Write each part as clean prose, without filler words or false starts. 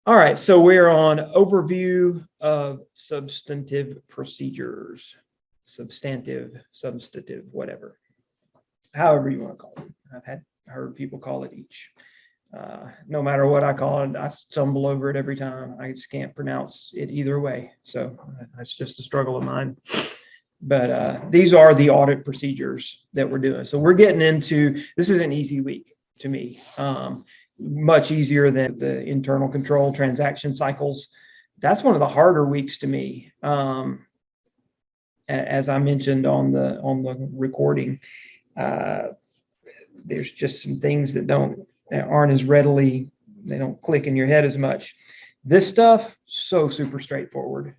All right, so we're on overview of substantive procedures, substantive, whatever, however you want to call it. I've heard people call it each. No matter what I call it, I stumble over it every time. I just can't pronounce it either way. So that's just a struggle of mine. But these are the audit procedures that we're doing. So we're getting into, this is an easy week to me. Much easier than the internal control transaction cycles. That's one of the harder weeks to me. As I mentioned on the recording, there's just some things that aren't as readily, they don't click in your head as much. This stuff, so super straightforward.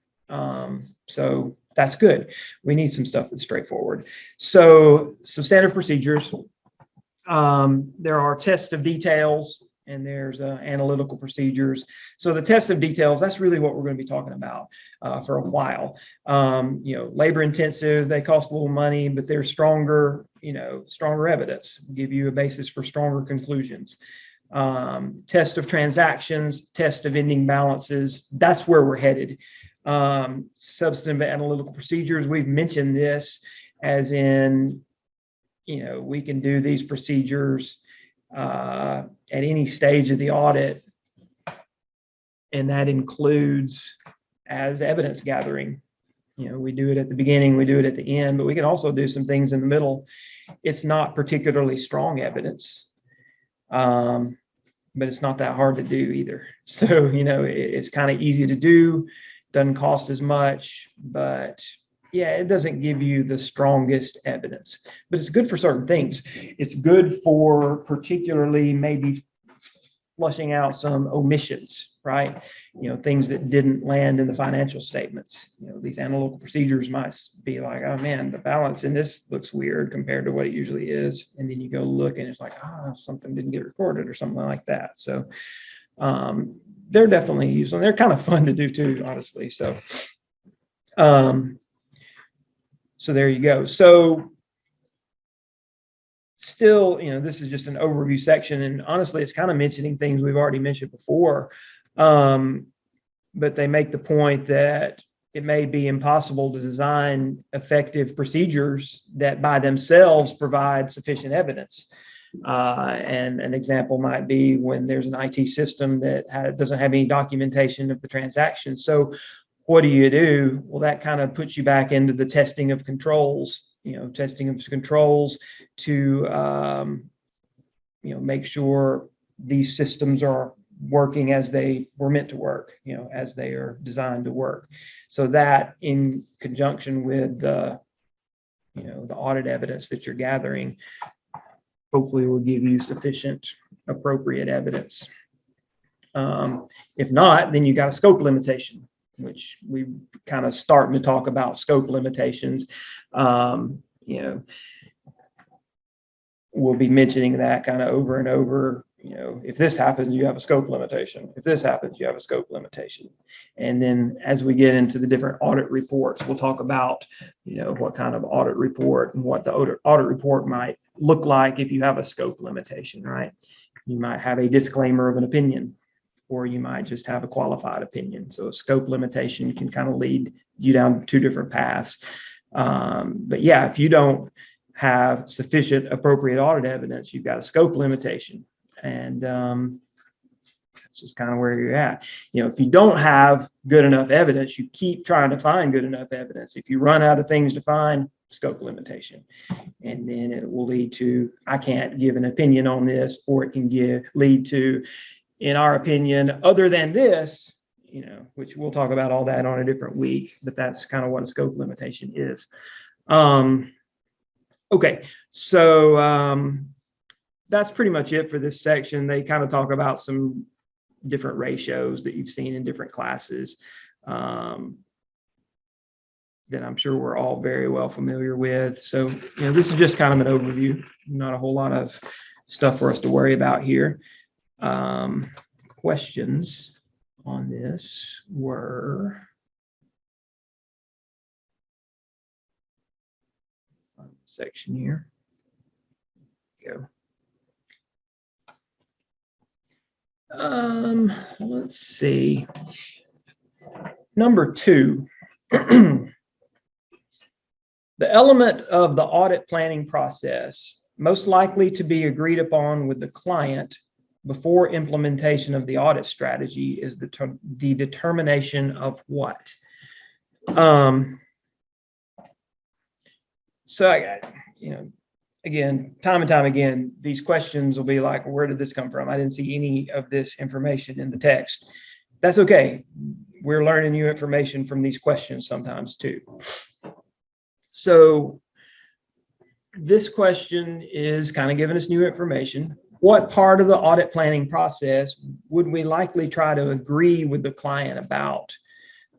So that's good. We need some stuff that's straightforward. So substantive procedures. There are tests of details, and there's analytical procedures. So the test of details, that's really what we're going to be talking about for a while. Labor intensive, they cost a little money, but they're stronger, stronger evidence, give you a basis for stronger conclusions. Test of transactions, test of ending balances, that's where we're headed. Substantive analytical procedures, we've mentioned this as in, we can do these procedures at any stage of the audit, and that includes as evidence gathering. We do it at the beginning, we do it at the end, but we can also do some things in the middle. It's not particularly strong evidence, but it's not that hard to do either. So, it's kind of easy to do, doesn't cost as much, but yeah, it doesn't give you the strongest evidence, but it's good for certain things. It's good for particularly maybe flushing out some omissions, right? Things that didn't land in the financial statements. These analytical procedures might be like, oh man, the balance in this looks weird compared to what it usually is. And then you go look and it's like, something didn't get recorded or something like that. So they're definitely useful. They're kind of fun to do too, honestly. So there you go. So still, this is just an overview section. And honestly, it's kind of mentioning things we've already mentioned before. But they make the point that it may be impossible to design effective procedures that by themselves provide sufficient evidence. And an example might be when there's an IT system that doesn't have any documentation of the transaction. So what do? Well, that kind of puts you back into the testing of controls, to, make sure these systems are working as they were meant to work, as they are designed to work. So that in conjunction with the audit evidence that you're gathering, hopefully will give you sufficient appropriate evidence. If not, then you got a scope limitation, which we kind of starting to talk about scope limitations. We'll be mentioning that kind of over and over. If this happens, you have a scope limitation. If this happens, you have a scope limitation. And then as we get into the different audit reports, we'll talk about, what kind of audit report and what the audit report might look like if you have a scope limitation, right? You might have a disclaimer of an opinion, or you might just have a qualified opinion. So a scope limitation can kind of lead you down two different paths. But yeah, if you don't have sufficient appropriate audit evidence, you've got a scope limitation. And that's just kind of where you're at. If you don't have good enough evidence, you keep trying to find good enough evidence. If you run out of things to find, scope limitation. And then it will lead to, I can't give an opinion on this, or it can lead to, in our opinion, other than this, which we'll talk about all that on a different week, but that's kind of what a scope limitation is. Okay, so that's pretty much it for this section. They kind of talk about some different ratios that you've seen in different classes that I'm sure we're all very well familiar with. So, this is just kind of an overview, not a whole lot of stuff for us to worry about here. Questions on this were, section here. Go. Let's see. Number 2, the element of the audit planning process most likely to be agreed upon with the client before implementation of the audit strategy is the determination of what? So again, time and time again, these questions will be like, where did this come from? I didn't see any of this information in the text. That's okay. We're learning new information from these questions sometimes too. So this question is kind of giving us new information. What part of the audit planning process would we likely try to agree with the client about?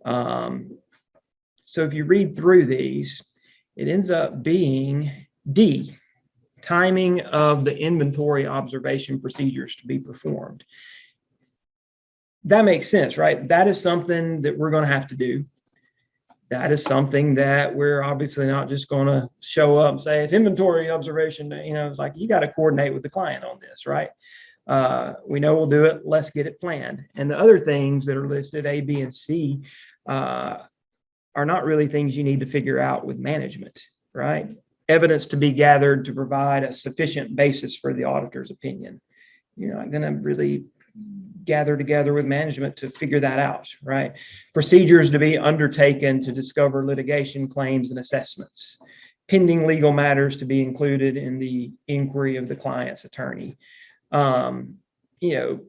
So if you read through these, it ends up being D, timing of the inventory observation procedures to be performed. That makes sense, right? That is something that we're going to have to do. That is something that we're obviously not just going to show up and say it's inventory observation. It's like you got to coordinate with the client on this, right? We know we'll do it. Let's get it planned. And the other things that are listed, A, B, and C, are not really things you need to figure out with management, right? Evidence to be gathered to provide a sufficient basis for the auditor's opinion. You're not going to really gather together with management to figure that out, right? Procedures to be undertaken to discover litigation claims and assessments. Pending legal matters to be included in the inquiry of the client's attorney.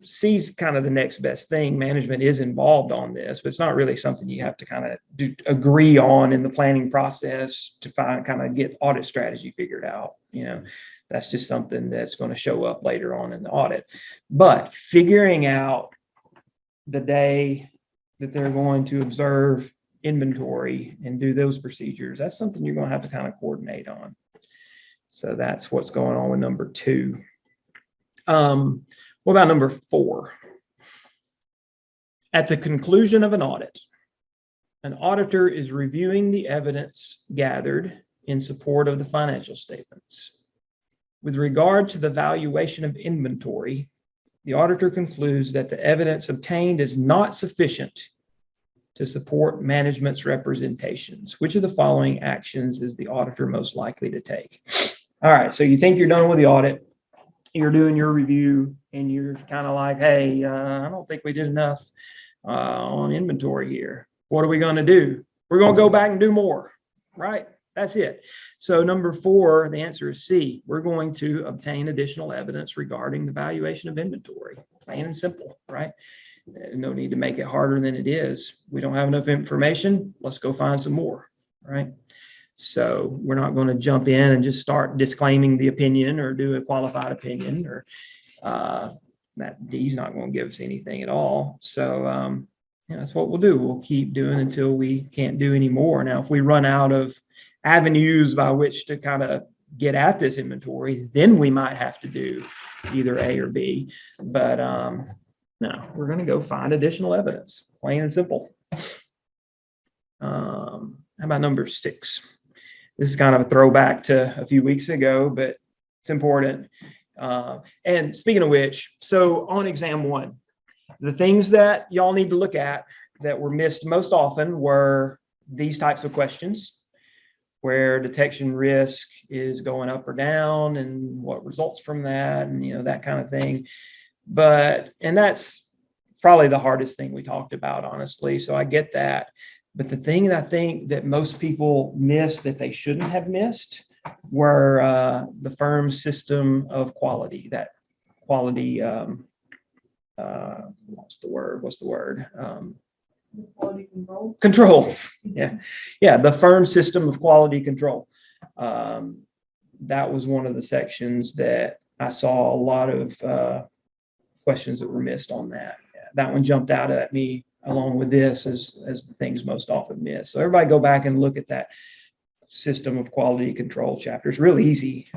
C's kind of the next best thing. Management is involved on this, but it's not really something you have to kind of agree on in the planning process to get audit strategy figured out. That's just something that's going to show up later on in the audit. But figuring out the day that they're going to observe inventory and do those procedures, that's something you're going to have to kind of coordinate on. So that's what's going on with number 2. What about number 4? At the conclusion of an audit, an auditor is reviewing the evidence gathered in support of the financial statements. With regard to the valuation of inventory, the auditor concludes that the evidence obtained is not sufficient to support management's representations. Which of the following actions is the auditor most likely to take? All right, so you think you're done with the audit, you're doing your review, and you're kind of like, hey, I don't think we did enough on inventory here. What are we going to do? We're going to go back and do more, right? That's it. So number 4, the answer is C. We're going to obtain additional evidence regarding the valuation of inventory. Plain and simple, right? No need to make it harder than it is. We don't have enough information. Let's go find some more, right? So we're not going to jump in and just start disclaiming the opinion or do a qualified opinion, or that D's not going to give us anything at all. So that's what we'll do. We'll keep doing until we can't do any more. Now, if we run out of avenues by which to kind of get at this inventory, then we might have to do either A or B. But no, we're going to go find additional evidence, plain and simple. How about number 6? This is kind of a throwback to a few weeks ago, but it's important. And speaking of which, so on exam 1, the things that y'all need to look at that were missed most often were these types of questions, where detection risk is going up or down and what results from that, and that kind of thing. And that's probably the hardest thing we talked about, honestly. So I get that. But the thing that I think that most people miss that they shouldn't have missed were the firm's system of quality, that quality, what's the word? Quality control. Control. Yeah. The firm system of quality control. That was one of the sections that I saw a lot of questions that were missed on that. That one jumped out at me along with this as the things most often missed. So everybody go back and look at that system of quality control chapter. It's really easy.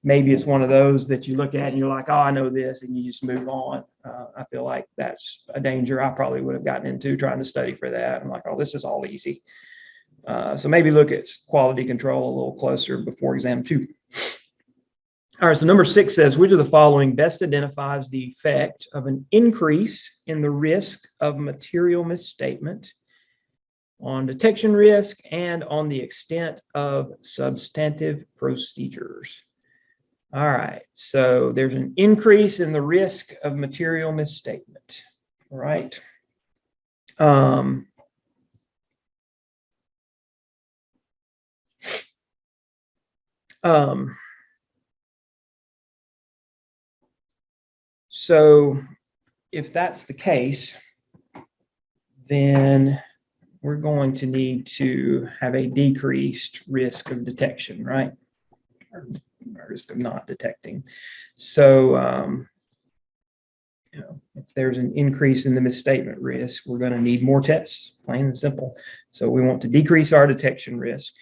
Maybe it's one of those that you look at and you're like, oh, I know this, and you just move on. I feel like that's a danger I probably would have gotten into trying to study for that. I'm like, oh, this is all easy. So maybe look at quality control a little closer before exam 2. All right, so number 6 says, which of the following best identifies the effect of an increase in the risk of material misstatement on detection risk and on the extent of substantive procedures? All right, so there's an increase in the risk of material misstatement, right? So if that's the case, then we're going to need to have a decreased risk of detection, right? Or risk of not detecting. So, if there's an increase in the misstatement risk, we're going to need more tests, plain and simple. So we want to decrease our detection risk.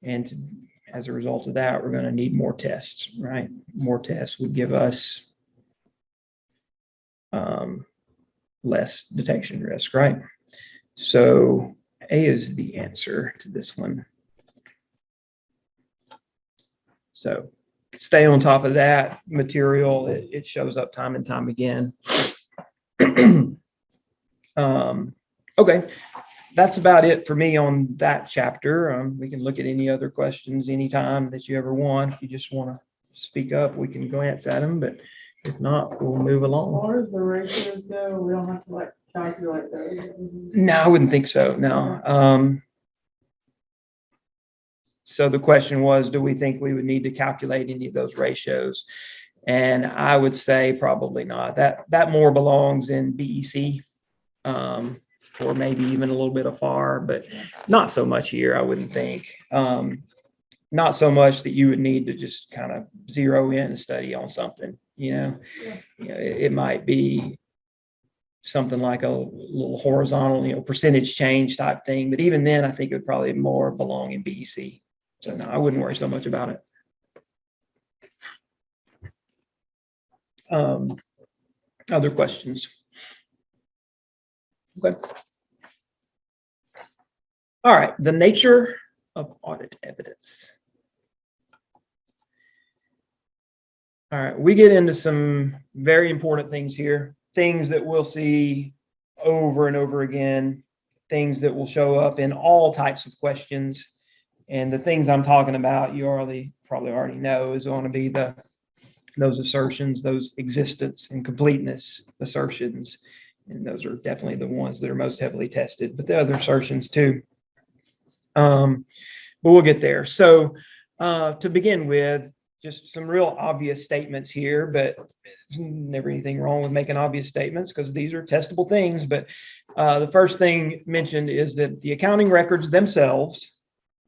And as a result of that, we're going to need more tests, right? More tests would give us less detection risk, right? So A is the answer to this one. So stay on top of that material. It shows up time and time again. Okay, that's about it for me on that chapter. We can look at any other questions anytime that you ever want. If you just want to speak up, we can glance at them, but if not, we'll move As along. far as the ratios go, we don't have to like calculate those. No, I wouldn't think so, no. So the question was, do we think we would need to calculate any of those ratios? And I would say probably not. That more belongs in BEC, or maybe even a little bit of FAR, but not so much here, I wouldn't think. Not so much that you would need to just kind of zero in and study on something, Yeah. it might be something like a little horizontal, percentage change type thing. But even then, I think it would probably more belong in BEC. So no, I wouldn't worry so much about it. Other questions? Okay. All right, the nature of audit evidence. All right, we get into some very important things here, things that we'll see over and over again, things that will show up in all types of questions. And the things I'm talking about, you probably already know, is going to be those assertions, those existence and completeness assertions. And those are definitely the ones that are most heavily tested, but the other assertions too. But we'll get there. So to begin with, just some real obvious statements here, but there's never anything wrong with making obvious statements because these are testable things. But the first thing mentioned is that the accounting records themselves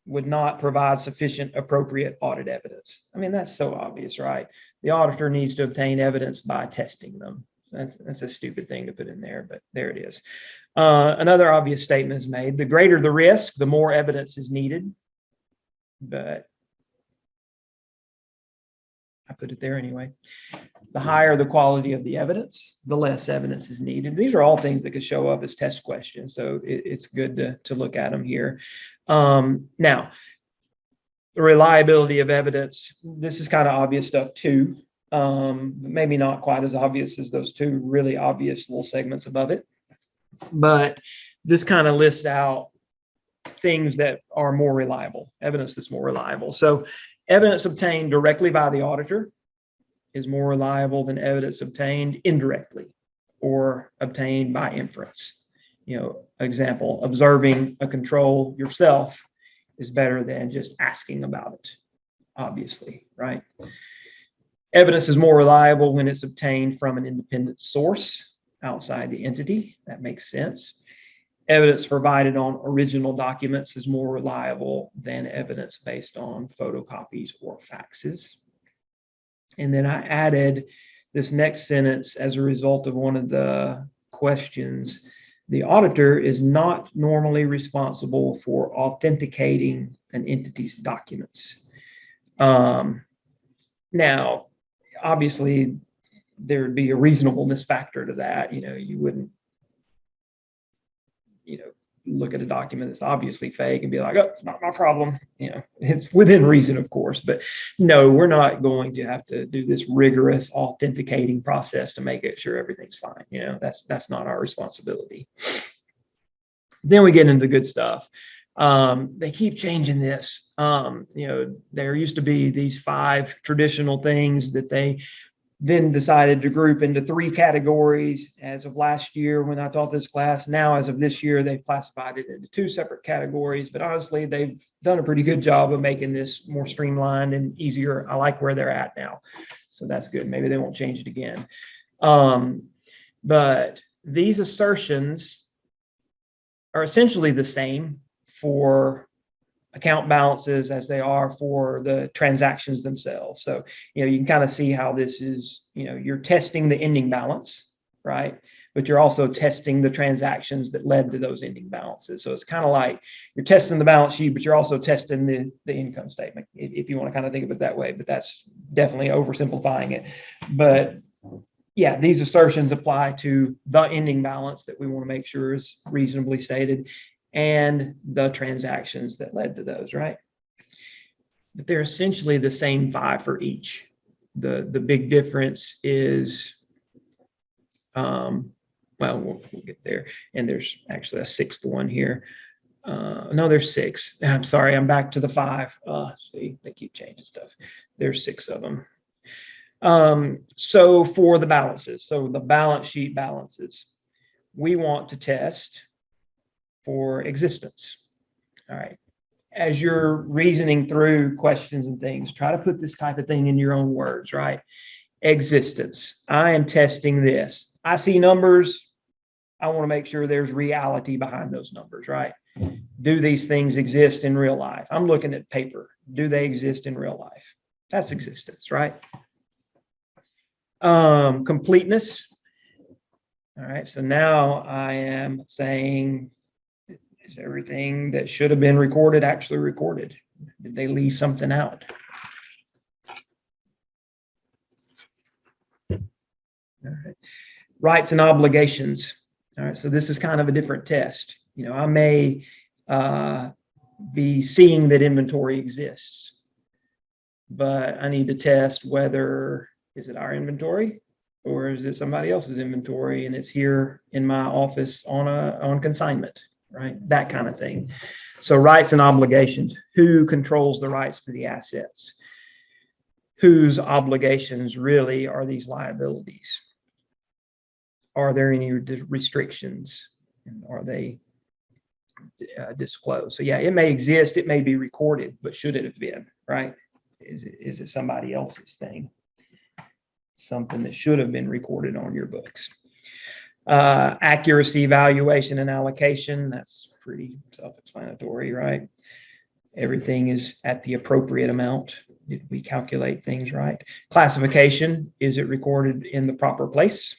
would not provide sufficient appropriate audit evidence. I mean, that's so obvious, right? The auditor needs to obtain evidence by testing them. That's a stupid thing to put in there, but there it is. Another obvious statement is made: the greater the risk, the more evidence is needed. But I put it there anyway. The higher the quality of the evidence, the less evidence is needed. These are all things that could show up as test questions, so it's good to look at them here. Now, the reliability of evidence, this is kind of obvious stuff too. Maybe not quite as obvious as those two really obvious little segments above it, but this kind of lists out things that are more reliable, evidence that's more reliable. So evidence obtained directly by the auditor is more reliable than evidence obtained indirectly or obtained by inference. Example, observing a control yourself is better than just asking about it, obviously, right? Evidence is more reliable when it's obtained from an independent source outside the entity. That makes sense. Evidence provided on original documents is more reliable than evidence based on photocopies or faxes. And then I added this next sentence as a result of one of the questions. The auditor is not normally responsible for authenticating an entity's documents. Now, obviously, there would be a reasonableness factor to that. You wouldn't, look at a document that's obviously fake and be like, oh, it's not my problem. You know, it's within reason, of course, but no, we're not going to have to do this rigorous authenticating process to make it sure everything's fine. You know, that's not our responsibility. Then we get into the good stuff. They keep changing this. You know, there used to be these 5 traditional things that they then decided to group into 3 categories as of last year when I taught this class. Now, as of this year, they've classified it into 2 separate categories, but honestly, they've done a pretty good job of making this more streamlined and easier. I like where they're at now. So that's good. Maybe they won't change it again. But these assertions are essentially the same for account balances as they are for the transactions themselves. So, you know, you can kind of see how this is, you know, you're testing the ending balance, right? But you're also testing the transactions that led to those ending balances. So it's kind of like you're testing the balance sheet, but you're also testing the income statement, if you want to kind of think of it that way. But that's definitely oversimplifying it. But yeah, these assertions apply to the ending balance that we want to make sure is reasonably stated, and the transactions that led to those, right? But they're essentially the same 5 for each. The big difference is, well, we'll get there. And there's actually a 6th one here. No, there's 6. I'm sorry, I'm back to the 5. See, they keep changing stuff. There's 6 of them. So for the balances, so the balance sheet balances, we want to test for existence. All right. As you're reasoning through questions and things, try to put this type of thing in your own words, right? Existence. I am testing this. I see numbers. I want to make sure there's reality behind those numbers, right? Do these things exist in real life? I'm looking at paper. Do they exist in real life? That's existence, right? Completeness. All right. So now I am saying, is everything that should have been recorded actually recorded? Did they leave something out? All right. Rights and obligations. All right. So this is kind of a different test. You know, I may be seeing that inventory exists, but I need to test whether, is it our inventory or is it somebody else's inventory and it's here in my office on consignment? Right? That kind of thing. So rights and obligations. Who controls the rights to the assets? Whose obligations really are these liabilities? Are there any restrictions? Are they disclosed? So yeah, it may exist, it may be recorded, but should it have been, right? Is it somebody else's thing? Something that should have been recorded on your books. Accuracy, valuation, and allocation. That's pretty self-explanatory, right? Everything is at the appropriate amount. Did we calculate things right? Classification, is it recorded in the proper place?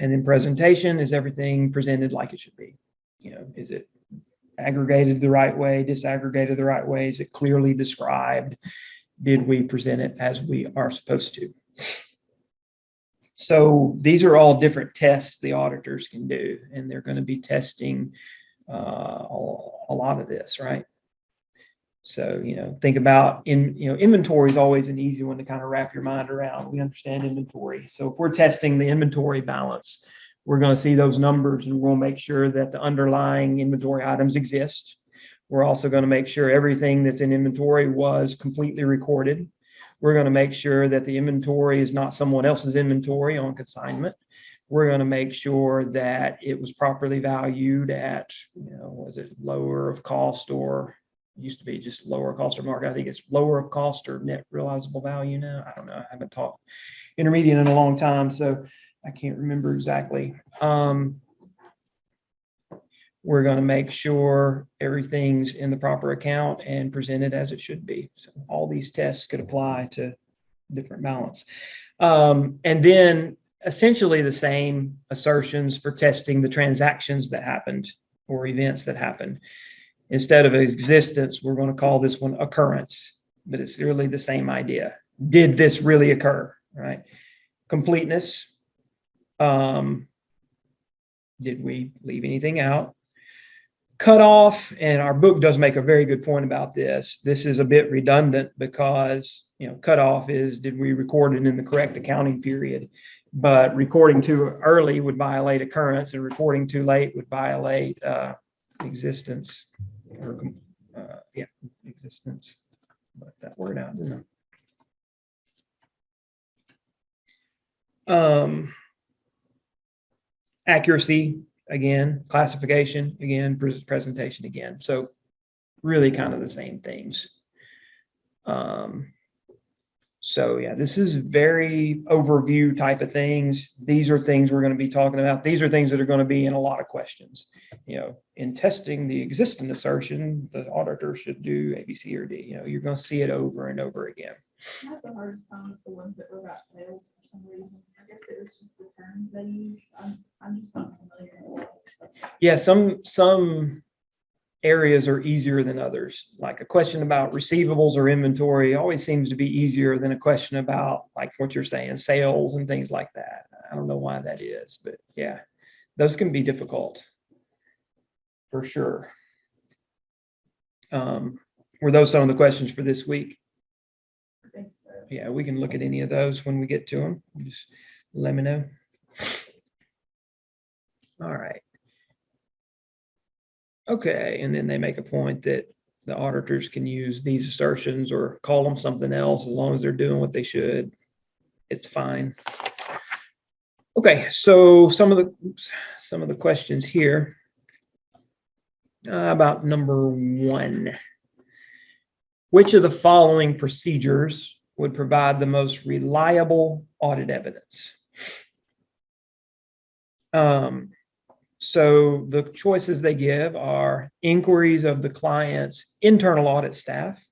And then presentation, is everything presented like it should be? You know, is it aggregated the right way, disaggregated the right way? Is it clearly described? Did we present it as we are supposed to? So these are all different tests the auditors can do, and they're going to be testing a lot of this, right? So, you know, think about inventory is always an easy one to kind of wrap your mind around. We understand inventory. So if we're testing the inventory balance, we're going to see those numbers and we'll make sure that the underlying inventory items exist. We're also going to make sure everything that's in inventory was completely recorded. We're going to make sure that the inventory is not someone else's inventory on consignment. We're going to make sure that it was properly valued at, was it lower of cost, or used to be just lower cost or market? I think it's lower of cost or net realizable value now. I don't know. I haven't taught intermediate in a long time, so I can't remember exactly. We're going to make sure everything's in the proper account and presented as it should be. So all these tests could apply to different balance. And then essentially the same assertions for testing the transactions that happened or events that happened. Instead of existence, we're going to call this one occurrence, but it's really the same idea. Did this really occur, right? Completeness. Did we leave anything out? Cutoff, and our book does make a very good point about this. This is a bit redundant because, cutoff is, did we record it in the correct accounting period? But recording too early would violate occurrence, and recording too late would violate existence. Or, existence. Let that word out, didn't I? Accuracy, again, classification, again, presentation, again. So really kind of the same things. So yeah, this is very overview type of things. These are things we're going to be talking about. These are things that are going to be in a lot of questions. In testing the existing assertion, the auditor should do A, B, C, or D. You're going to see it over and over again. I had the hardest time with the ones that were about sales for some reason. I guess it was just the terms they used. I'm just not familiar with all that stuff. Yeah, some areas are easier than others. Like a question about receivables or inventory always seems to be easier than a question about, like what you're saying, sales and things like that. I don't know why that is, but yeah, those can be difficult for sure. Were those some of the questions for this week? I think so. Yeah, we can look at any of those when we get to them. Just let me know. All right. Okay, and then they make a point that the auditors can use these assertions or call them something else as long as they're doing what they should. It's fine. Okay, so some of the questions here about number 1. Which of the following procedures would provide the most reliable audit evidence? So the choices they give are inquiries of the client's internal audit staff.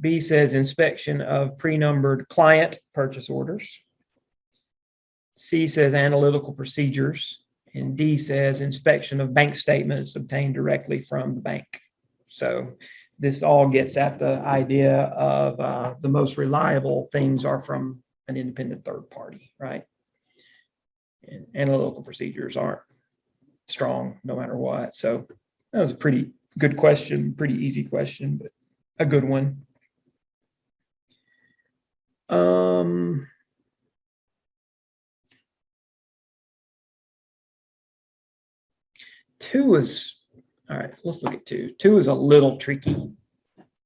B says inspection of pre-numbered client purchase orders. C says analytical procedures. And D says inspection of bank statements obtained directly from the bank. So this all gets at the idea of the most reliable things are from an independent third party, right? And analytical procedures aren't strong no matter what. So that was a pretty good question, pretty easy question, but a good one. 2 is, all right, let's look at 2. 2 is a little tricky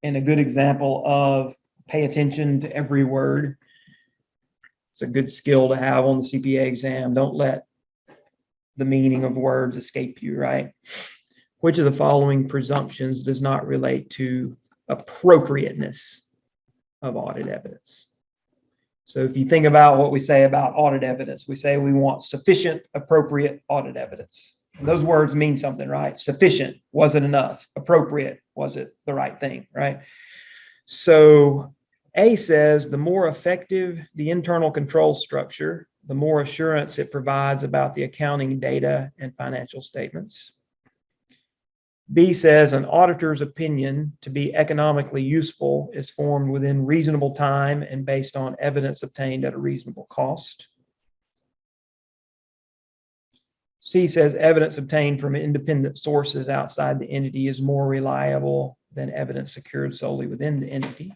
and a good example of pay attention to every word. It's a good skill to have on the CPA exam. Don't let the meaning of words escape you, right? Which of the following presumptions does not relate to appropriateness of audit evidence? So if you think about what we say about audit evidence, we say we want sufficient, appropriate audit evidence. And those words mean something, right? Sufficient, was it enough? Appropriate, was it the right thing, right? So A says the more effective the internal control structure, the more assurance it provides about the accounting data and financial statements. B says an auditor's opinion to be economically useful is formed within reasonable time and based on evidence obtained at a reasonable cost. C says evidence obtained from independent sources outside the entity is more reliable than evidence secured solely within the entity.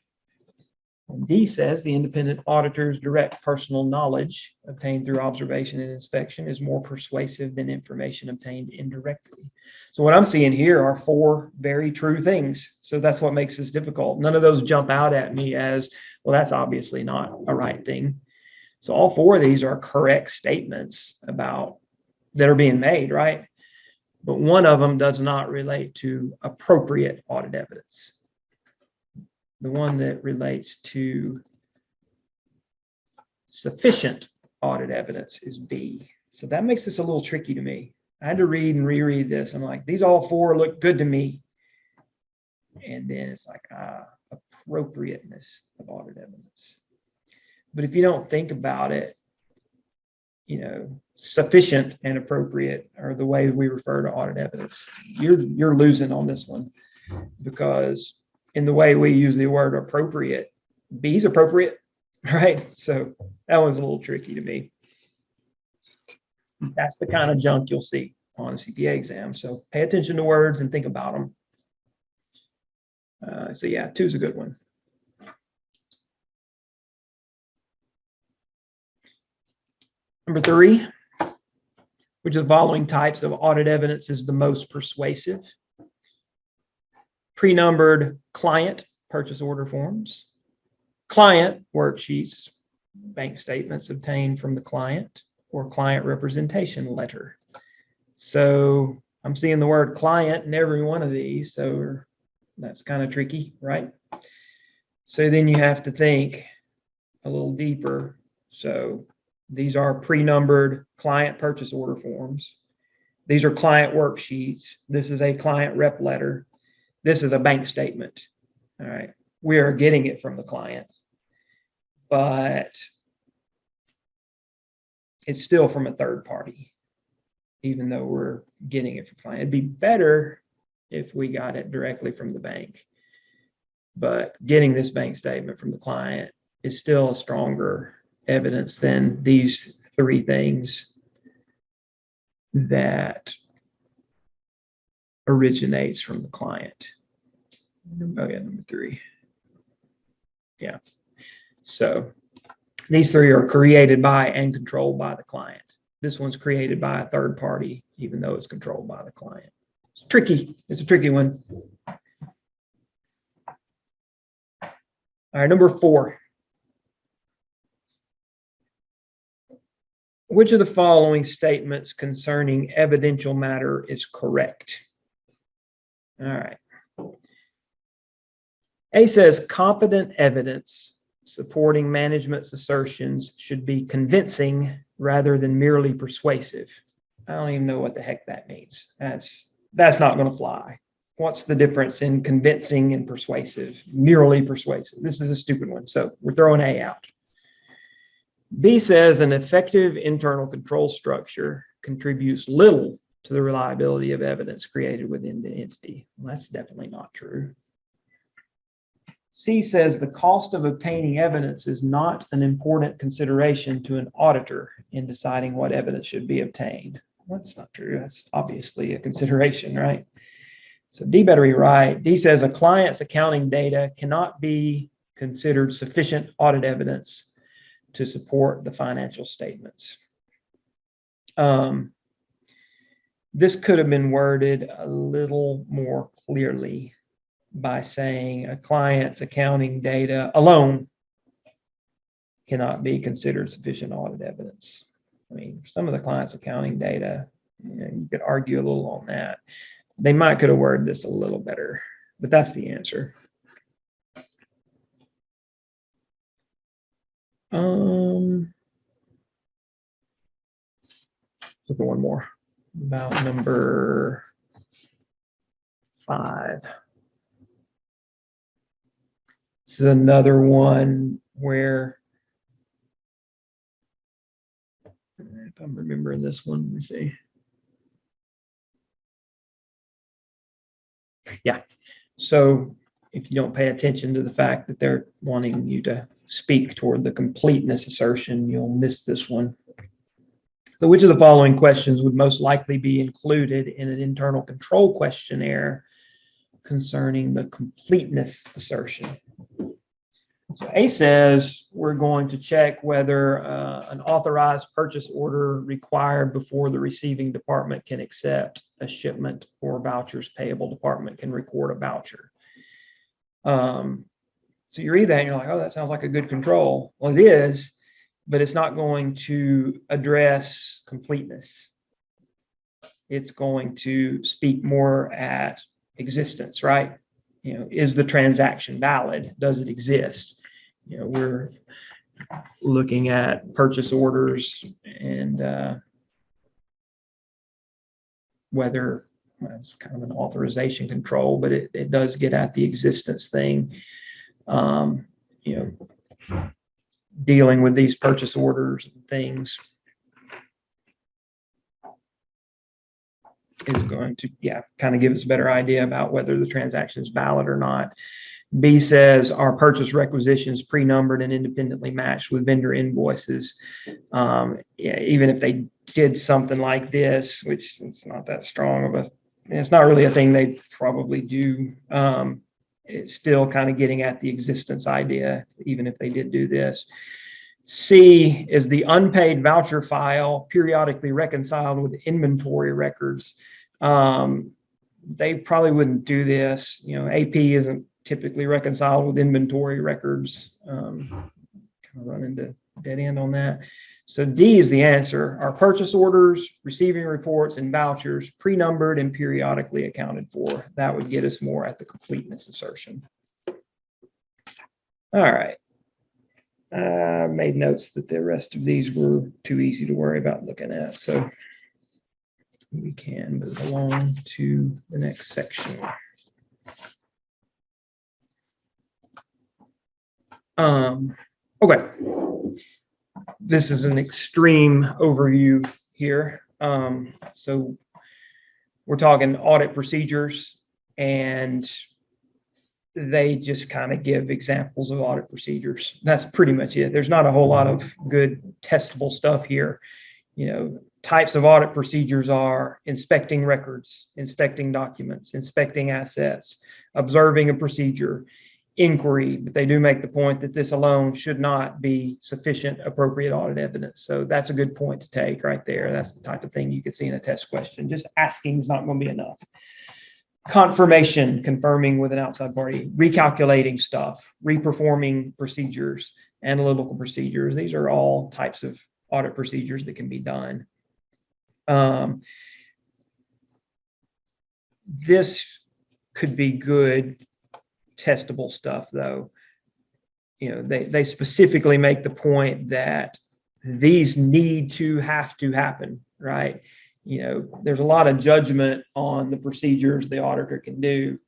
And D says the independent auditor's direct personal knowledge obtained through observation and inspection is more persuasive than information obtained indirectly. So what I'm seeing here are 4 very true things. So that's what makes this difficult. None of those jump out at me as, well, that's obviously not a right thing. So all 4 of these are correct statements about that are being made, right? But one of them does not relate to appropriate audit evidence. The one that relates to sufficient audit evidence is B. So that makes this a little tricky to me. I had to read and reread this. I'm like, these all 4 look good to me. And then it's like, appropriateness of audit evidence. But if you don't think about it, sufficient and appropriate are the way we refer to audit evidence. You're losing on this one, because in the way we use the word appropriate, B's appropriate, right? So that one's a little tricky to me. That's the kind of junk you'll see on a CPA exam. So pay attention to words and think about them. So yeah, 2 is a good one. Number 3, which of the following types of audit evidence is the most persuasive? Pre-numbered client purchase order forms, client worksheets, bank statements obtained from the client, or client representation letter. So I'm seeing the word client in every one of these, so that's kind of tricky, right? So then you have to think a little deeper. So these are pre-numbered client purchase order forms. These are client worksheets. This is a client rep letter. This is a bank statement. All right. We are getting it from the client, but it's still from a third party, even though we're getting it from client. It'd be better if we got it directly from the bank, but getting this bank statement from the client is still a stronger evidence than these 3 things that originates from the client. Oh yeah, number 3. Yeah. So these 3 are created by and controlled by the client. This one's created by a third party, even though it's controlled by the client. It's tricky. It's a tricky one. All right, number 4. Which of the following statements concerning evidential matter is correct? All right. A says competent evidence supporting management's assertions should be convincing rather than merely persuasive. I don't even know what the heck that means. That's not going to fly. What's the difference in convincing and persuasive? Merely persuasive. This is a stupid one, so we're throwing A out. B says an effective internal control structure contributes little to the reliability of evidence created within the entity. Well, that's definitely not true. C says the cost of obtaining evidence is not an important consideration to an auditor in deciding what evidence should be obtained. Well, that's not true. That's obviously a consideration, right? So D better be right. D says a client's accounting data cannot be considered sufficient audit evidence to support the financial statements. This could have been worded a little more clearly by saying a client's accounting data alone cannot be considered sufficient audit evidence. I mean, some of the client's accounting data, you could argue a little on that. They might could have worded this a little better, but that's the answer. Look at one more about number 5. This is another one where, if I'm remembering this one, let me see. Yeah. So if you don't pay attention to the fact that they're wanting you to speak toward the completeness assertion, you'll miss this one. So which of the following questions would most likely be included in an internal control questionnaire concerning the completeness assertion? So A says we're going to check whether an authorized purchase order required before the receiving department can accept a shipment or vouchers payable department can record a voucher. So you read that and you're like, oh, that sounds like a good control. Well, it is, but it's not going to address completeness. It's going to speak more at existence, right? You know, is the transaction valid? Does it exist? You know, we're looking at purchase orders and whether it's kind of an authorization control, but it does get at the existence thing. You know, dealing with these purchase orders and things is going to, kind of give us a better idea about whether the transaction is valid or not. B says our purchase requisitions pre-numbered and independently matched with vendor invoices. Yeah, even if they did something like this, which it's not that strong of a, it's not really a thing they probably do. It's still kind of getting at the existence idea, even if they did do this. C is the unpaid voucher file periodically reconciled with inventory records. They probably wouldn't do this. You know, AP isn't typically reconciled with inventory records. Kind of run into dead end on that. So D is the answer. Our purchase orders, receiving reports, and vouchers pre-numbered and periodically accounted for. That would get us more at the completeness assertion. All right. I made notes that the rest of these were too easy to worry about looking at, so we can move along to the next section. Okay, this is an extreme overview here. So we're talking audit procedures, and they just kind of give examples of audit procedures. That's pretty much it. There's not a whole lot of good testable stuff here. You know, types of audit procedures are inspecting records, inspecting documents, inspecting assets, observing a procedure, inquiry, but they do make the point that this alone should not be sufficient appropriate audit evidence. So that's a good point to take right there. That's the type of thing you could see in a test question. Just asking is not going to be enough. Confirmation, confirming with an outside party, recalculating stuff, reperforming procedures, analytical procedures. These are all types of audit procedures that can be done. This could be good testable stuff, though. You know, they specifically make the point that these have to happen, right? You know, there's a lot of judgment on the procedures the auditor can do.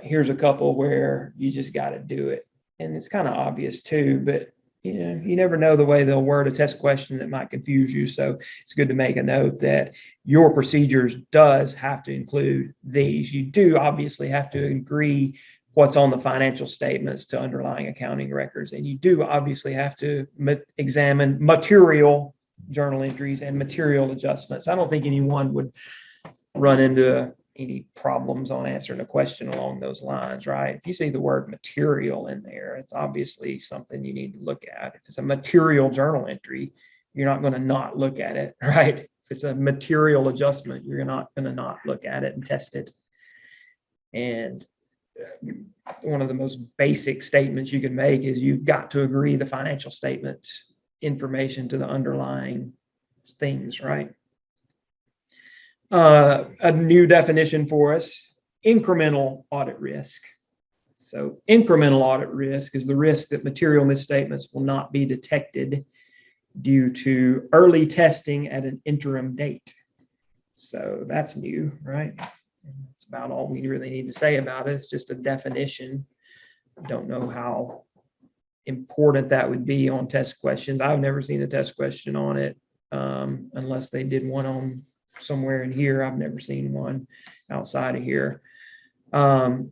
Here's a couple where you just got to do it, and it's kind of obvious too, but you know, you never know the way they'll word a test question that might confuse you. So it's good to make a note that your procedures does have to include these. You do obviously have to agree what's on the financial statements to underlying accounting records, and you do obviously have to examine material journal entries and material adjustments. I don't think anyone would run into any problems on answering a question along those lines, right? If you see the word material in there, it's obviously something you need to look at. If it's a material journal entry, you're not going to not look at it, right? If it's a material adjustment, you're not going to not look at it and test it. And one of the most basic statements you can make is you've got to agree the financial statement information to the underlying things, right? A new definition for us, incremental audit risk. So incremental audit risk is the risk that material misstatements will not be detected due to early testing at an interim date. So that's new, right? That's about all we really need to say about it. It's just a definition. I don't know how important that would be on test questions. I've never seen a test question on it unless they did one on somewhere in here. I've never seen one outside of here.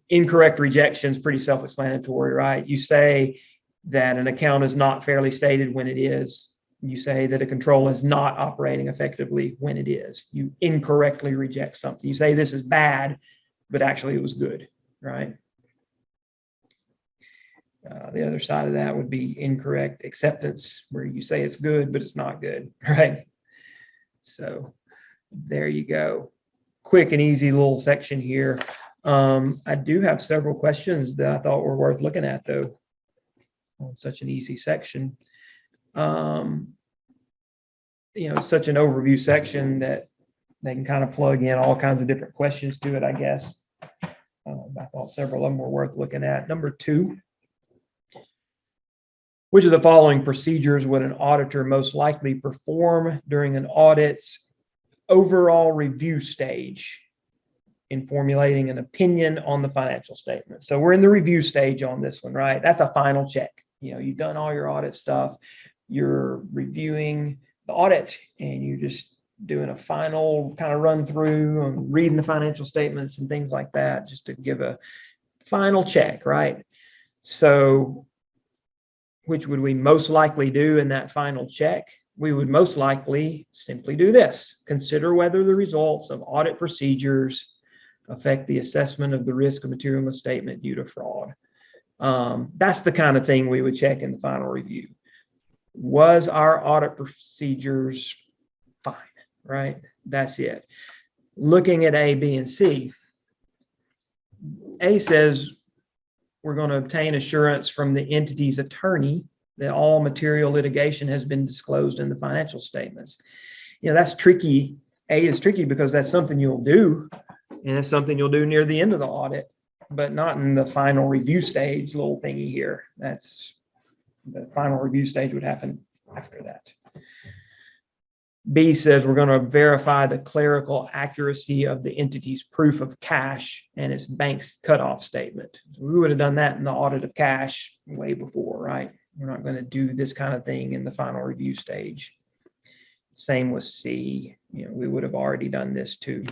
Incorrect rejection is pretty self-explanatory, right? You say that an account is not fairly stated when it is. You say that a control is not operating effectively when it is. You incorrectly reject something. You say this is bad, but actually it was good, right? The other side of that would be incorrect acceptance, where you say it's good, but it's not good, right? So there you go. Quick and easy little section here. I do have several questions that I thought were worth looking at, though, on such an easy section. You know, such an overview section that they can kind of plug in all kinds of different questions to it, I guess. I thought several of them were worth looking at. Number 2, which of the following procedures would an auditor most likely perform during an audit's overall review stage in formulating an opinion on the financial statement? So we're in the review stage on this one, right? That's a final check. You know, you've done all your audit stuff. You're reviewing the audit and you're just doing a final kind of run through and reading the financial statements and things like that, just to give a final check, right? So which would we most likely do in that final check? We would most likely simply do this. Consider whether the results of audit procedures affect the assessment of the risk of material misstatement due to fraud. That's the kind of thing we would check in the final review. Was our audit procedures fine, right? That's it. Looking at A, B, and C, A says we're going to obtain assurance from the entity's attorney that all material litigation has been disclosed in the financial statements. You know, that's tricky. A is tricky because that's something you'll do, and it's something you'll do near the end of the audit, but not in the final review stage little thingy here. That's the final review stage would happen after that. B says we're going to verify the clerical accuracy of the entity's proof of cash and its bank's cutoff statement. So we would have done that in the audit of cash way before, right? We're not going to do this kind of thing in the final review stage. Same with C. You know, we would have already done this too.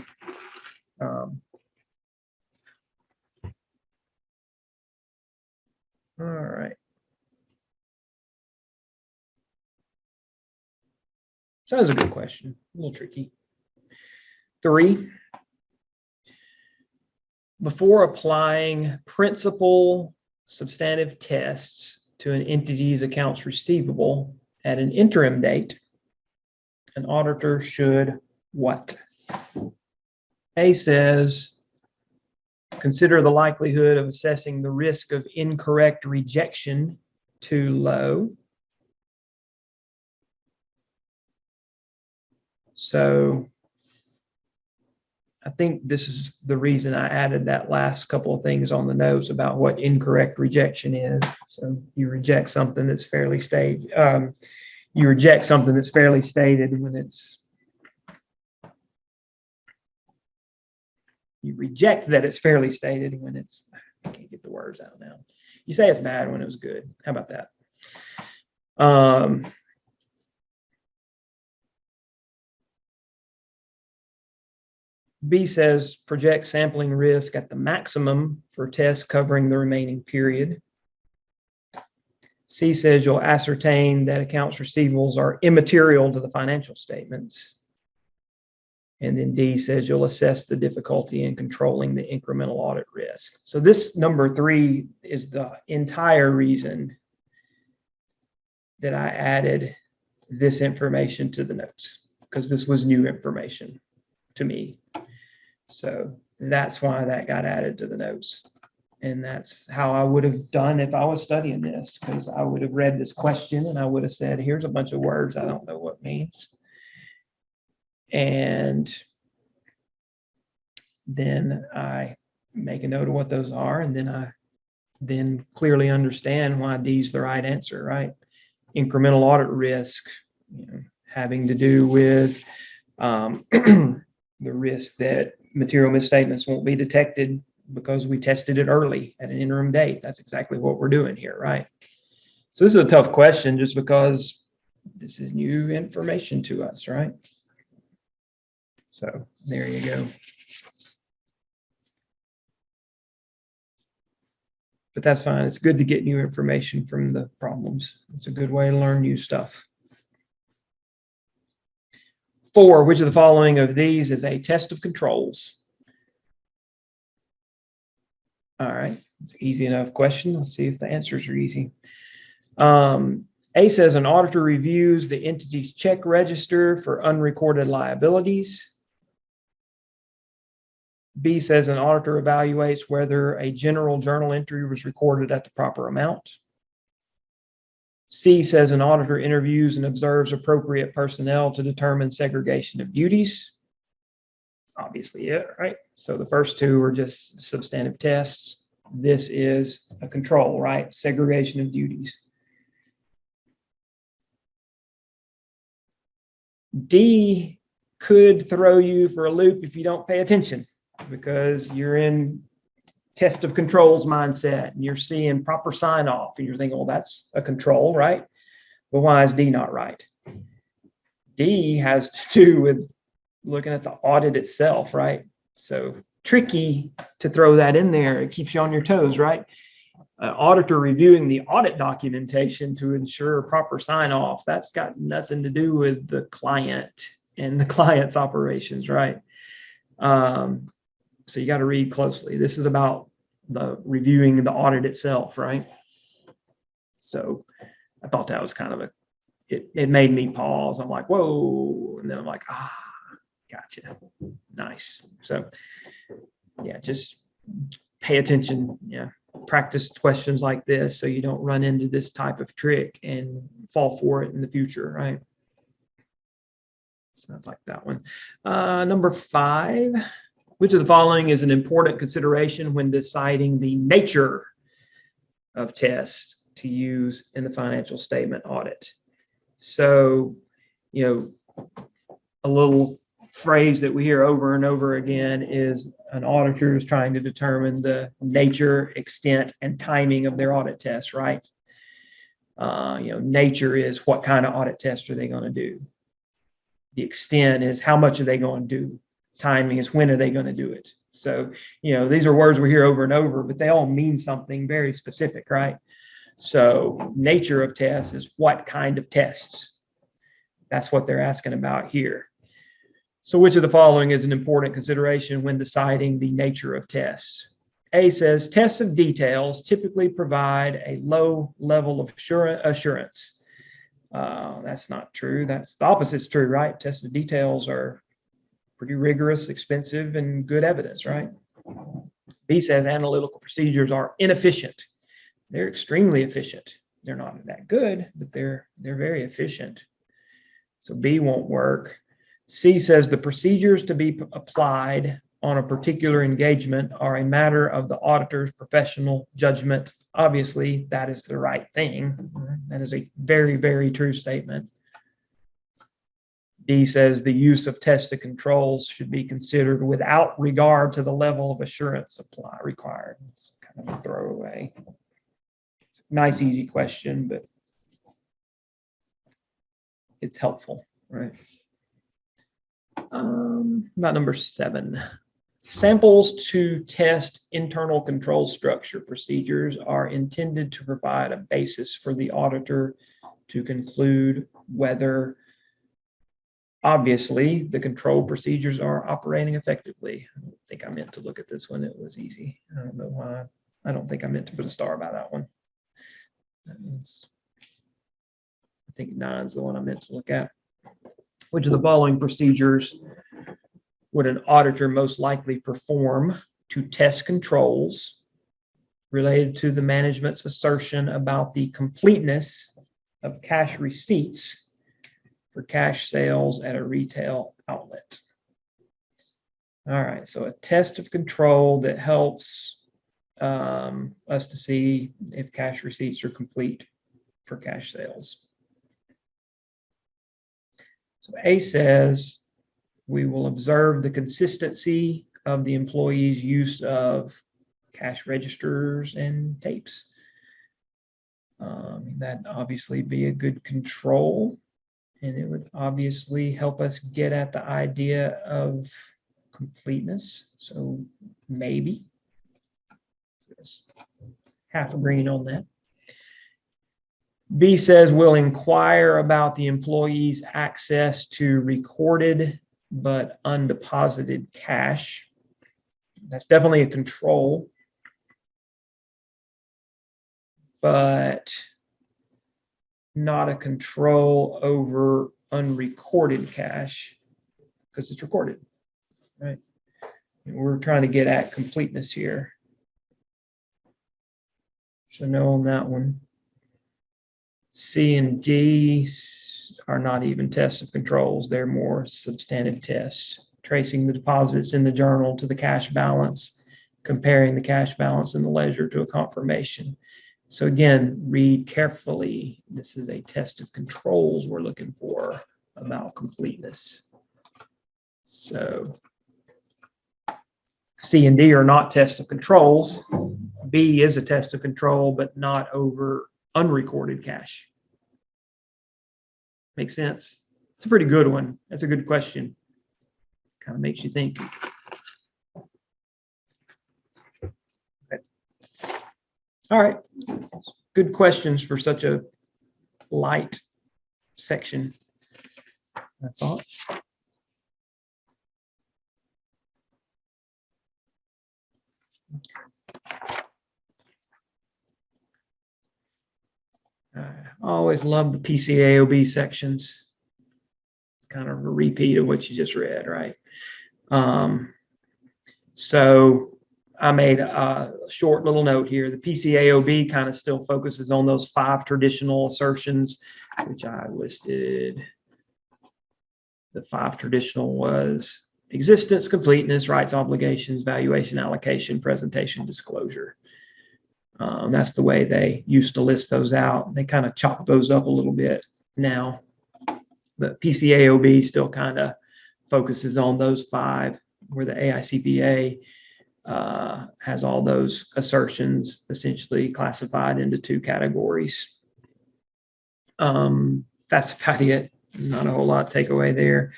All right. So that was a good question. A little tricky. 3. Before applying principal substantive tests to an entity's accounts receivable at an interim date, an auditor should what? A says, consider the likelihood of assessing the risk of incorrect rejection too low. So I think this is the reason I added that last couple of things on the notes about what incorrect rejection is. So you reject something that's fairly stated. You reject something that's fairly stated when it's. You reject that it's fairly stated when it's. I can't get the words out now. You say it's bad when it was good. How about that? B says project sampling risk at the maximum for tests covering the remaining period. C says you'll ascertain that accounts receivables are immaterial to the financial statements. And then D says you'll assess the difficulty in controlling the incremental audit risk. So this number 3 is the entire reason that I added this information to the notes, because this was new information to me. So that's why that got added to the notes. And that's how I would have done if I was studying this, because I would have read this question and I would have said, here's a bunch of words I don't know what means. And then I make a note of what those are, and then I then clearly understand why D is the right answer, right? Incremental audit risk, you know, having to do with the risk that material misstatements won't be detected because we tested it early at an interim date. That's exactly what we're doing here, right? So this is a tough question just because this is new information to us, right? So there you go. But that's fine. It's good to get new information from the problems. It's a good way to learn new stuff. 4, which of the following of these is a test of controls? All right, it's an easy enough question. Let's see if the answers are easy. A says an auditor reviews the entity's check register for unrecorded liabilities. B says an auditor evaluates whether a general journal entry was recorded at the proper amount. C says an auditor interviews and observes appropriate personnel to determine segregation of duties. Obviously, yeah, right? So the first 2 are just substantive tests. This is a control, right? Segregation of duties. D could throw you for a loop if you don't pay attention, because you're in test of controls mindset and you're seeing proper sign off and you're thinking, well, that's a control, right? But why is D not right? D has to do with looking at the audit itself, right? So tricky to throw that in there. It keeps you on your toes, right? An auditor reviewing the audit documentation to ensure proper sign off. That's got nothing to do with the client and the client's operations, right? So you got to read closely. This is about the reviewing the audit itself, right? So I thought that was kind of it made me pause. I'm like, whoa. And then I'm like, gotcha. Nice. So yeah, just pay attention. Yeah. Practice questions like this so you don't run into this type of trick and fall for it in the future, right? So I like that one. Number 5, which of the following is an important consideration when deciding the nature of tests to use in the financial statement audit? So, a little phrase that we hear over and over again is an auditor is trying to determine the nature, extent, and timing of their audit test, right? Nature is what kind of audit test are they going to do? The extent is how much are they going to do? Timing is when are they going to do it? So, these are words we hear over and over, but they all mean something very specific, right? So nature of tests is what kind of tests? That's what they're asking about here. So which of the following is an important consideration when deciding the nature of tests? A says tests of details typically provide a low level of assurance. That's not true. That's the opposite is true, right? Tests of details are pretty rigorous, expensive, and good evidence, right? B says analytical procedures are inefficient. They're extremely efficient. They're not that good, but they're very efficient. So B won't work. C says the procedures to be applied on a particular engagement are a matter of the auditor's professional judgment. Obviously, that is the right thing. That is a very, very true statement. D says the use of tested controls should be considered without regard to the level of assurance required. It's kind of a throwaway. It's a nice, easy question, but it's helpful, right? About number 7. Samples to test internal control structure procedures are intended to provide a basis for the auditor to conclude whether, obviously, the control procedures are operating effectively. I don't think I meant to look at this one. It was easy. I don't know why. I don't think I meant to put a star by that one. I think 9 is the one I meant to look at. Which of the following procedures would an auditor most likely perform to test controls related to the management's assertion about the completeness of cash receipts for cash sales at a retail outlet? All right, so a test of control that helps us to see if cash receipts are complete for cash sales. So A says we will observe the consistency of the employee's use of cash registers and tapes. That'd obviously be a good control, and it would obviously help us get at the idea of completeness. So maybe just half a green on that. B says we'll inquire about the employee's access to recorded but undeposited cash. That's definitely a control, but not a control over unrecorded cash because it's recorded, right? And we're trying to get at completeness here. So no on that one. C and D are not even tests of controls. They're more substantive tests, tracing the deposits in the journal to the cash balance, comparing the cash balance in the ledger to a confirmation. So again, read carefully. This is a test of controls we're looking for about completeness. So C and D are not tests of controls. B is a test of control, but not over unrecorded cash. Makes sense? It's a pretty good one. That's a good question. Kind of makes you think. All right, good questions for such a light section, I thought. I always love the PCAOB sections. It's kind of a repeat of what you just read, right? So I made a short little note here. The PCAOB kind of still focuses on those 5 traditional assertions, which I listed. The 5 traditional was existence, completeness, rights, obligations, valuation, allocation, presentation, disclosure. That's the way they used to list those out. They kind of chop those up a little bit now. But PCAOB still kind of focuses on those 5, where the AICPA has all those assertions essentially classified into 2 categories. That's about it. Not a whole lot to take away there.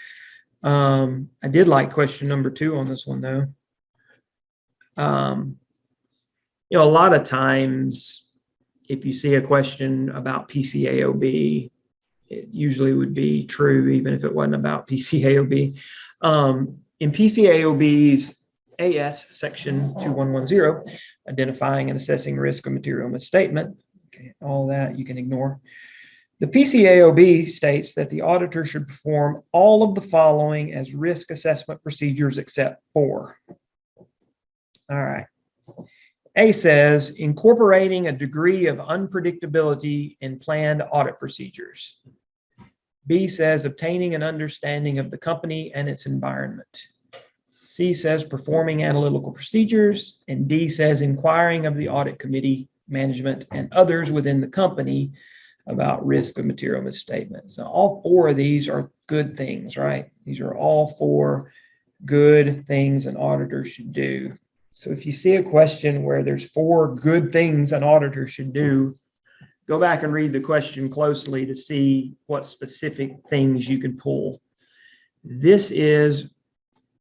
I did like question number 2 on this one, though. A lot of times, if you see a question about PCAOB, it usually would be true, even if it wasn't about PCAOB. In PCAOB's AS section 2110, identifying and assessing risk of material misstatement, okay, all that you can ignore. The PCAOB states that the auditor should perform all of the following as risk assessment procedures except for. All right. A says incorporating a degree of unpredictability in planned audit procedures. B says obtaining an understanding of the company and its environment. C says performing analytical procedures. And D says inquiring of the audit committee, management, and others within the company about risk of material misstatement. So all 4 of these are good things, right? These are all 4 good things an auditor should do. So if you see a question where there's 4 good things an auditor should do, go back and read the question closely to see what specific things you can pull. This is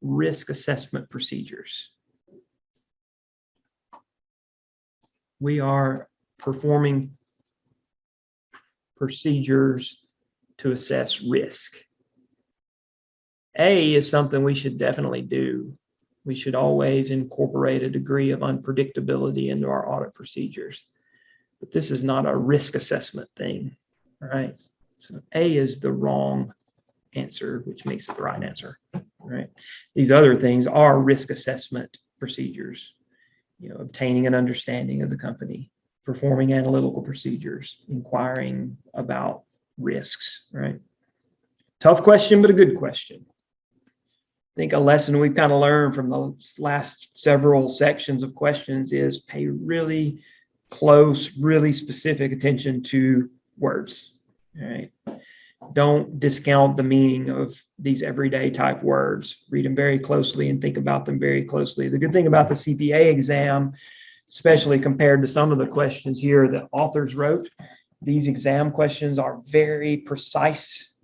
risk assessment procedures. We are performing procedures to assess risk. A is something we should definitely do. We should always incorporate a degree of unpredictability into our audit procedures. But this is not a risk assessment thing, right? So A is the wrong answer, which makes it the right answer, right? These other things are risk assessment procedures, obtaining an understanding of the company, performing analytical procedures, inquiring about risks, right? Tough question, but a good question. I think a lesson we've kind of learned from the last several sections of questions is pay really close, really specific attention to words, right? Don't discount the meaning of these everyday type words. Read them very closely and think about them very closely. The good thing about the CPA exam, especially compared to some of the questions here that authors wrote, these exam questions are very precise.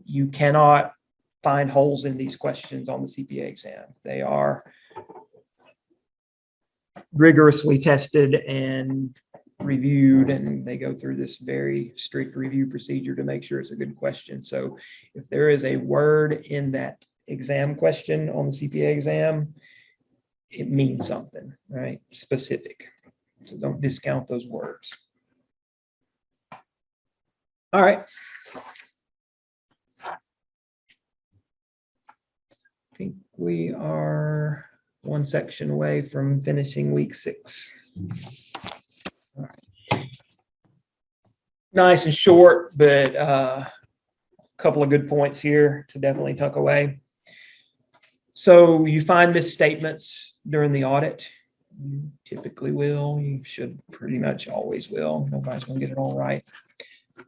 You cannot find holes in these questions on the CPA exam. They are rigorously tested and reviewed, and they go through this very strict review procedure to make sure it's a good question. So if there is a word in that exam question on the CPA exam, it means something, right? Specific. So don't discount those words. All right. I think we are 1 section away from finishing week 6. All right. Nice and short, but a couple of good points here to definitely tuck away. So you find misstatements during the audit. You typically will. You should pretty much always will. Nobody's going to get it all right.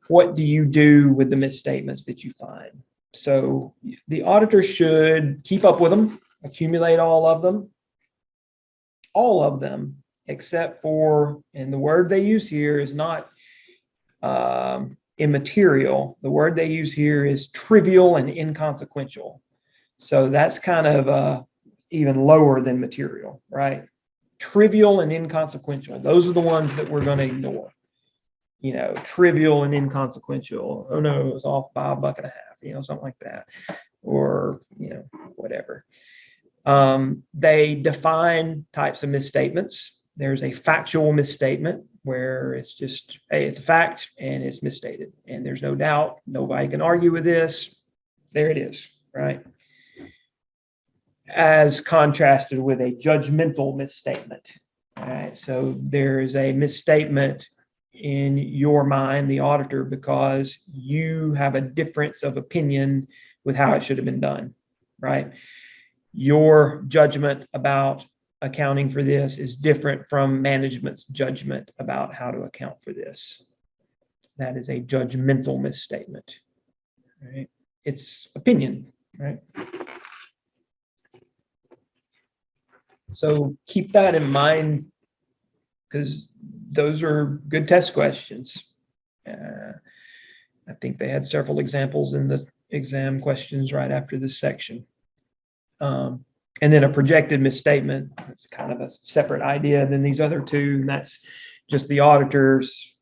What do you do with the misstatements that you find? So the auditor should keep up with them, accumulate all of them, except for, and the word they use here is not immaterial. The word they use here is trivial and inconsequential. So that's kind of even lower than material, right? trivial and inconsequential. Those are the ones that we're going to ignore. You know, trivial and inconsequential. Oh no, it was off by $1.50, you know, something like that. Or, you know, whatever. They define types of misstatements. There's a factual misstatement where it's just, hey, it's a fact and it's misstated. And there's no doubt, nobody can argue with this. There it is, right? As contrasted with a judgmental misstatement. All right, so there is a misstatement in your mind, the auditor, because you have a difference of opinion with how it should have been done, right? Your judgment about accounting for this is different from management's judgment about how to account for this. That is a judgmental misstatement, right? It's opinion, right? So keep that in mind, because those are good test questions. I think they had several examples in the exam questions right after this section. And then a projected misstatement, it's kind of a separate idea than these other two, and that's just the auditors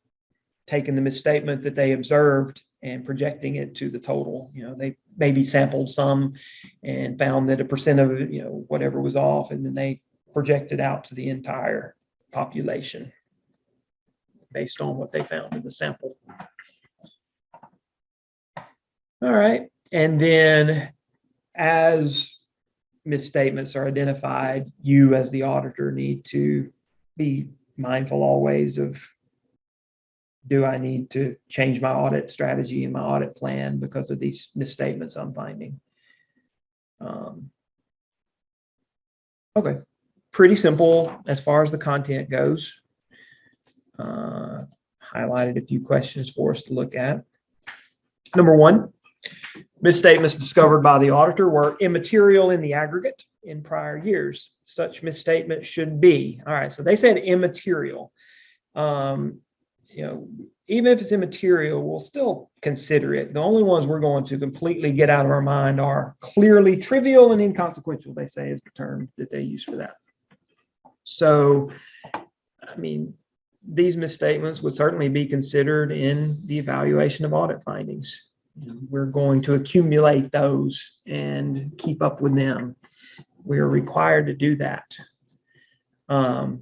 taking the misstatement that they observed and projecting it to the total. You know, they maybe sampled some and found that a percent of it, you know, whatever was off, and then they projected out to the entire population based on what they found in the sample. All right, and then as misstatements are identified, you as the auditor need to be mindful always of, do I need to change my audit strategy and my audit plan because of these misstatements I'm finding? Okay, pretty simple as far as the content goes. Highlighted a few questions for us to look at. Number one, misstatements discovered by the auditor were immaterial in the aggregate in prior years. Such misstatements should be. All right, so they said immaterial. You know, even if it's immaterial, we'll still consider it. The only ones we're going to completely get out of our mind are clearly trivial and inconsequential, they say is the term that they use for that. So, I mean, these misstatements would certainly be considered in the evaluation of audit findings. We're going to accumulate those and keep up with them. We are required to do that.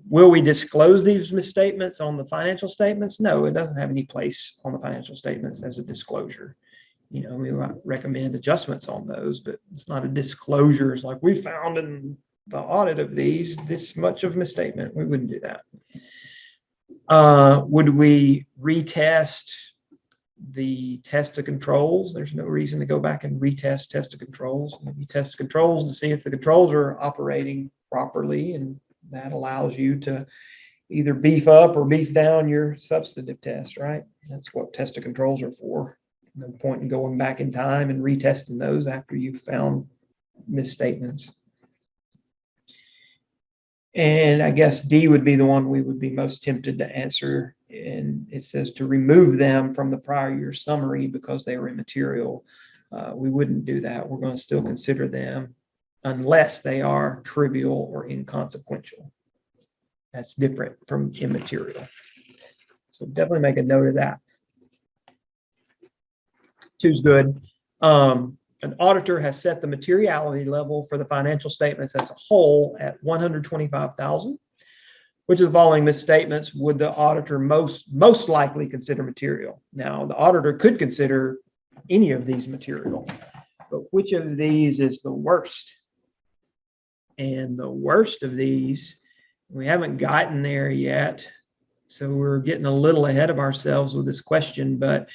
Will we disclose these misstatements on the financial statements? No, it doesn't have any place on the financial statements as a disclosure. You know, we recommend adjustments on those, but it's not a disclosure. It's like, we found in the audit of these this much of misstatement. We wouldn't do that. Would we retest the test of controls? There's no reason to go back and retest test of controls. You test controls to see if the controls are operating properly, and that allows you to either beef up or beef down your substantive test, right? That's what test of controls are for. No point in going back in time and retesting those after you've found misstatements. And I guess D would be the one we would be most tempted to answer. And it says to remove them from the prior year summary because they were immaterial. We wouldn't do that. We're going to still consider them unless they are trivial or inconsequential. That's different from immaterial. So definitely make a note of that. Two's good. An auditor has set the materiality level for the financial statements as a whole at 125,000. Which of the following misstatements would the auditor most likely consider material? Now, the auditor could consider any of these material, but which of these is the worst? And the worst of these, we haven't gotten there yet, so we're getting a little ahead of ourselves with this question, but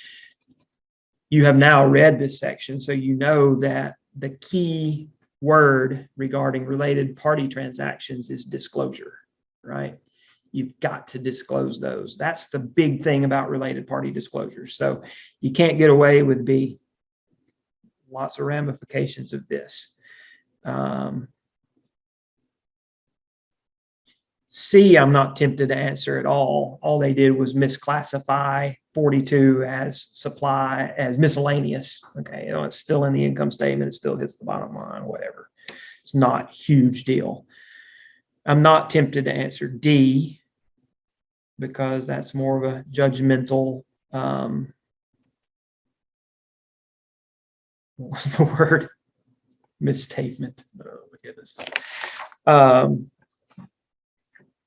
you have now read this section, so you know that the key word regarding related party transactions is disclosure, right? You've got to disclose those. That's the big thing about related party disclosures. So you can't get away with B. Lots of ramifications of this. C, I'm not tempted to answer at all. All they did was misclassify 42 as supply, as miscellaneous. Okay, you know, it's still in the income statement. It still hits the bottom line, whatever. It's not a huge deal. I'm not tempted to answer D because that's more of a judgmental, what was the word? Misstatement. Oh my goodness.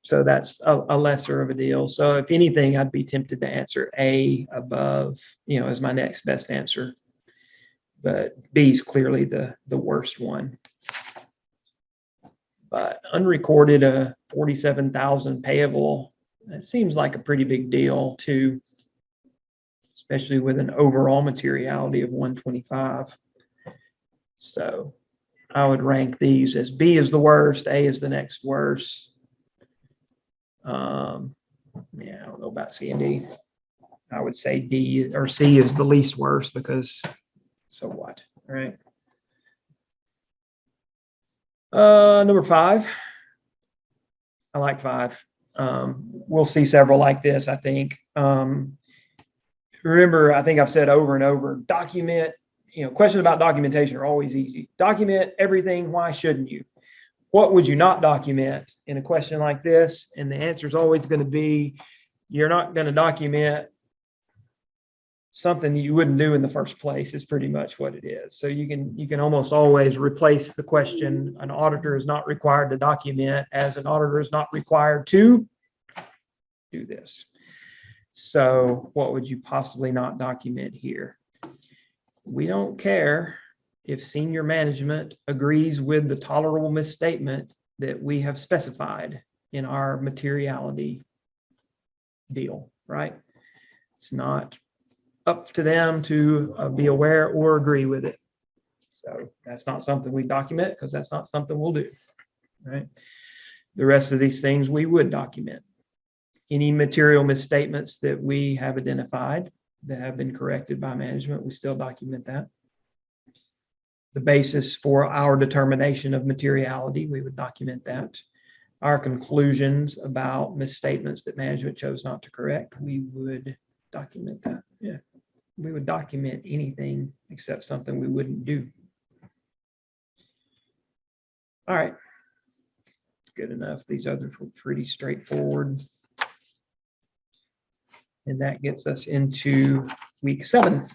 So that's a lesser of a deal. So if anything, I'd be tempted to answer A above, as my next best answer. But B is clearly the worst one. But unrecorded, 47,000 payable, that seems like a pretty big deal too, especially with an overall materiality of 125. So I would rank these as B is the worst, A is the next worst. Yeah, I don't know about C and D. I would say D or C is the least worst because so what, right? Number 5. I like 5. We'll see several like this, I think. Remember, I think I've said over and over, document, questions about documentation are always easy. Document everything. Why shouldn't you? What would you not document in a question like this? And the answer is always going to be, you're not going to document something that you wouldn't do in the first place is pretty much what it is. So you can almost always replace the question, an auditor is not required to document, as an auditor is not required to do this. So what would you possibly not document here? We don't care if senior management agrees with the tolerable misstatement that we have specified in our materiality deal, right? It's not up to them to be aware or agree with it. So that's not something we document because that's not something we'll do, right? The rest of these things we would document. Any material misstatements that we have identified that have been corrected by management, we still document that. The basis for our determination of materiality, we would document that. Our conclusions about misstatements that management chose not to correct, we would document that. Yeah, we would document anything except something we wouldn't do. All right, it's good enough. These others were pretty straightforward. And that gets us into week 7.